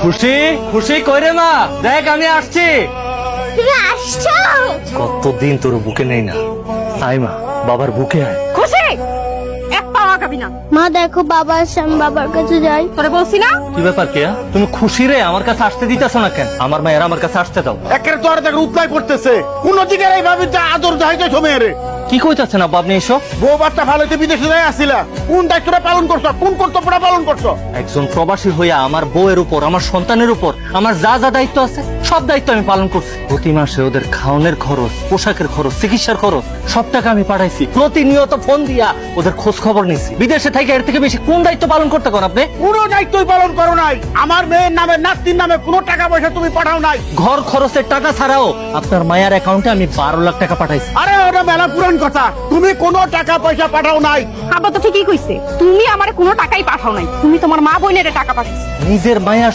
খুশি খুশি কইরে মা, দেখ আমি আসছি। তুমি আসছো? কতদিন তোর বুকে নেই না, সাইমা বাবার বুকে আয়। খুশি এক পাও আগাবি না। মা দেখো বাবা আসছে, আমি বাবার কাছে যাই। তোরে বলছি না? কি ব্যাপার কে? তুমি খুশি রে আমার কাছে আসতে দিতেছ না কেন? আমার মায়ের আমার কাছে আসতে দাও। একের তো আর দেখ উৎপাই করতেছে, কোন দিকের এইভাবে আদর দাইতেছ মেয়েরে। কি কইতাছেন আব্বা আপনি এসব? বউ বাচ্চা ভালোতে বিদেশে যাই আসিলা, কোন দায়িত্বটা পালন করছো, কোন কর্তব্যটা পালন করছো? একজন প্রবাসী হইয়া আমার বউয়ের উপর, আমার সন্তানের উপর আমার যা যা দায়িত্ব আছে সব দায়িত্ব আমি পালন করছি। প্রতি মাসে ওদের খাওয়ানোর খরচ, পোশাকের খরচ, চিকিৎসার খরচ সব টাকা আমি পাঠাইছি। প্রতিনিয়ত ফোন দিয়া ওদের খোঁজ খবর নিছি। বিদেশে থেকে এর থেকে বেশি কোন দায়িত্ব পালন করতে কোন আপনি? কোনো দায়িত্বই পালন করো নাই। আমার মেয়ের নামে নাতির নামে কোনো টাকা পয়সা তুমি পাঠাও নাই। ঘর খরচের টাকা ছাড়াও আপনার মায়ের অ্যাকাউন্টে আমি 12 লাখ টাকা পাঠাইছি। আরে ওটা মেলা পুরান কথা, তুমি কোনো টাকা পয়সা পাঠাও নাই। আব্বা তো ঠিকই কইছে, তুমি আমারে কোনো টাকাই পাঠাও নাই, তুমি তোমার মা বোনের টাকা পাঠাইছো। নিজের মায়ের